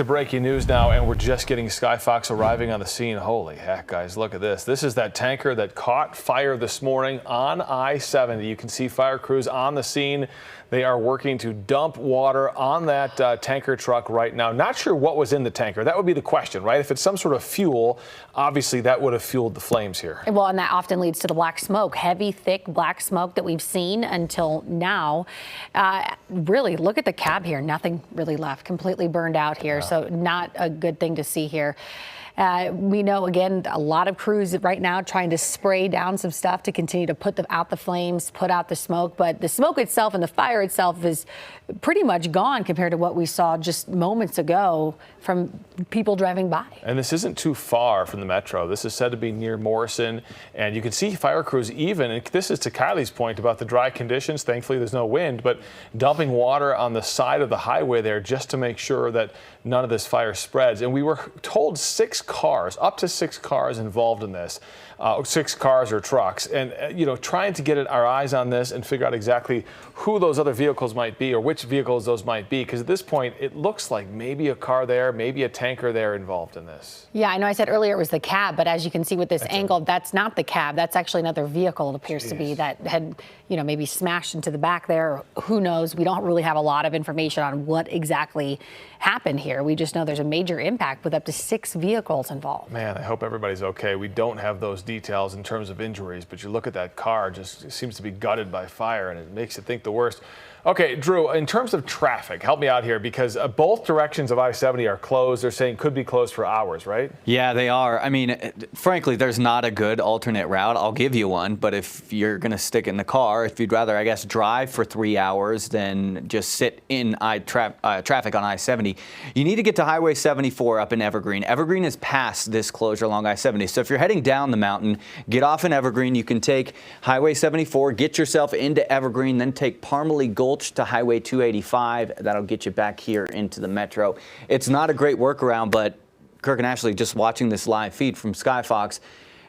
to breaking news now, and we're just getting Skyfox arriving on the scene. Holy heck, guys, look at this. This is that tanker that caught fire this morning on I-70. You can see fire crews on the scene. They are working to dump water on that tanker truck right now. Not sure what was in the tanker. That would be the question, right? If it's some sort of fuel, obviously that would have fueled the flames here. Well, and that often leads to the black smoke, heavy, thick black smoke that we've seen until now. Really, look at the cab here. Nothing really left, completely burned out here. Yeah. So not a good thing to see here. We know, again, a lot of crews right now trying to spray down some stuff to continue to put out the flames, put out the smoke. But the smoke itself and the fire itself is pretty much gone compared to what we saw just moments ago from people driving by. And this isn't too far from the metro. This is said to be near Morrison. And you can see fire crews even, and this is to Kylie's point about the dry conditions. Thankfully, there's no wind, but dumping water on the side of the highway there just to make sure that none of this fire spreads. And we were told up to six cars involved in this, 6 cars or trucks. And, trying to get our eyes on this and figure out exactly who those other vehicles might be or which vehicles those might be. Because at this point, it looks like maybe a car there, maybe a tanker there involved in this. Yeah, I know I said earlier it was the cab, but as you can see with this angle, that's not the cab. That's actually another vehicle, it appears to be, that had, maybe smashed into the back there. Who knows? We don't really have a lot of information on what exactly happened here. We just know there's a major impact with up to 6 vehicles involved. Man, I hope everybody's okay. We don't have those details in terms of injuries, but you look at that car, just seems to be gutted by fire, and it makes you think the worst. Okay, Drew, in terms of traffic, help me out here, because both directions of I-70 are closed. They're saying could be closed for hours, right? Yeah, they are. I mean, frankly, there's not a good alternate route. I'll give you one, but if you're going to stick in the car, if you'd rather, I guess, drive for 3 hours than just sit in traffic on I-70, you need to get to Highway 74 up in Evergreen. Evergreen is past this closure along I-70. So if you're heading down the mountain, get off in Evergreen. You can take Highway 74, get yourself into Evergreen, then take Parmalee Gulch to Highway 285. That'll get you back here into the metro. It's not a great workaround, but Kirk and Ashley, just watching this live feed from Skyfox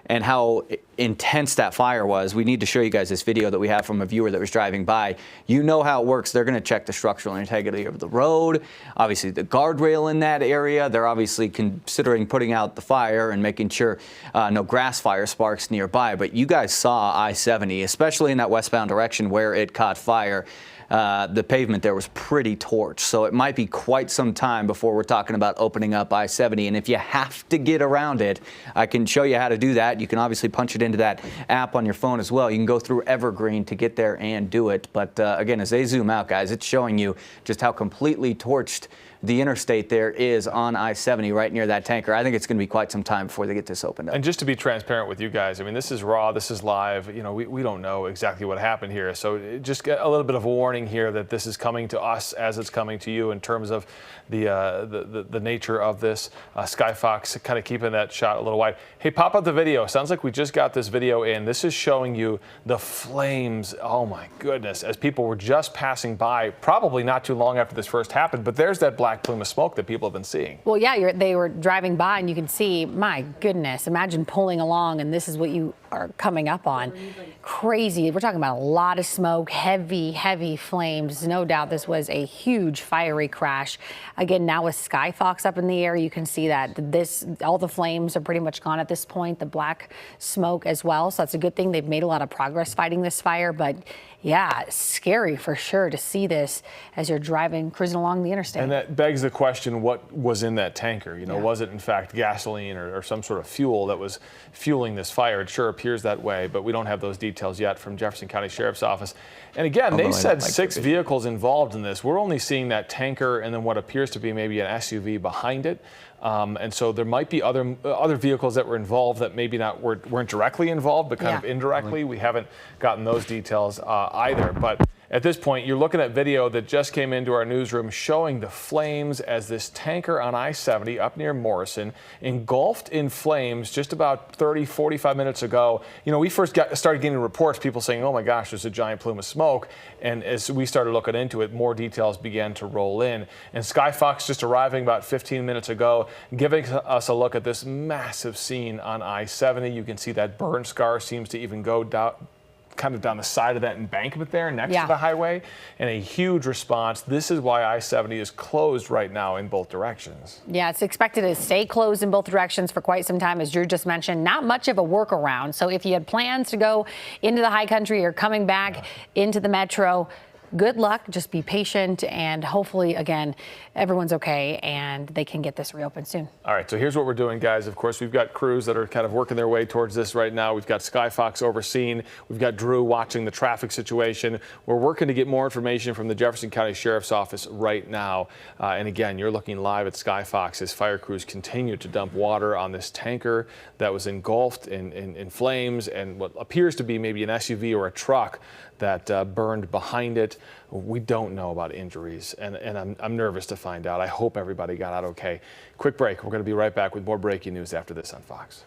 and how intense that fire was, we need to show you guys this video that we have from a viewer that was driving by. You know how it works. They're going to check the structural integrity of the road, obviously the guardrail in that area. They're obviously considering putting out the fire and making sure no grass fire sparks nearby. But you guys saw I-70, especially in that westbound direction where it caught fire. The pavement there was pretty torched, so it might be quite some time before we're talking about opening up I-70. And if you have to get around it, I can show you how to do that. You can obviously punch it into that app on your phone as well. You can go through Evergreen to get there and do it. But again, as they zoom out, guys, it's showing you just how completely torched the interstate there is on I-70 right near that tanker. I think it's going to be quite some time before they get this opened up. And just to be transparent with you guys, I mean, this is raw, this is live. We don't know exactly what happened here. So just get a little bit of a warning here that this is coming to us as it's coming to you in terms of the nature of this. Skyfox kind of keeping that shot a little wide. Hey, pop up the video. Sounds like we just got this video in. This is showing you the flames. Oh my goodness, as people were just passing by, probably not too long after this first happened, but there's that black plume of smoke that people have been seeing. Well, yeah, they were driving by and you can see, my goodness, imagine pulling along and this is what you are coming up on. Crazy. We're talking about a lot of smoke, heavy, heavy flames. No doubt this was a huge fiery crash. Again, now with Skyfox up in the air, you can see that all the flames are pretty much gone at this point, the black smoke as well. So that's a good thing. They've made a lot of progress fighting this fire, but yeah, scary for sure to see this as you're cruising along the interstate. And that begs the question, what was in that tanker? Was it in fact gasoline or some sort of fuel that was fueling this fire? It sure appears that way, but we don't have those details yet from Jefferson County Sheriff's Office. And again, they said 6 vehicles involved in this. We're only seeing that tanker and then what appears to be maybe an SUV behind it. And so there might be other vehicles that were involved that maybe weren't directly involved, but kind of indirectly. We haven't gotten those details either. But at this point, you're looking at video that just came into our newsroom showing the flames as this tanker on I-70 up near Morrison engulfed in flames just about 30, 45 minutes ago. We first started getting reports, people saying, oh my gosh, there's a giant plume of smoke. And as we started looking into it, more details began to roll in. And Skyfox just arriving about 15 minutes ago, giving us a look at this massive scene on I-70. You can see that burn scar seems to even go down kind of down the side of that embankment there next Yeah. to the highway, and a huge response. This is why I-70 is closed right now in both directions. Yeah, it's expected to stay closed in both directions for quite some time, as Drew just mentioned. Not much of a workaround. So if you had plans to go into the high country or coming back into the metro, good luck. Just be patient, and hopefully, again, everyone's okay and they can get this reopened soon. All right, so here's what we're doing, guys. Of course, we've got crews that are kind of working their way towards this right now. We've got Skyfox overseeing. We've got Drew watching the traffic situation. We're working to get more information from the Jefferson County Sheriff's Office right now. And again, you're looking live at Skyfox as fire crews continue to dump water on this tanker that was engulfed in flames and what appears to be maybe an SUV or a truck that burned behind it. We don't know about injuries, and I'm nervous to find out. I hope everybody got out okay. Quick break. We're going to be right back with more breaking news after this on Fox.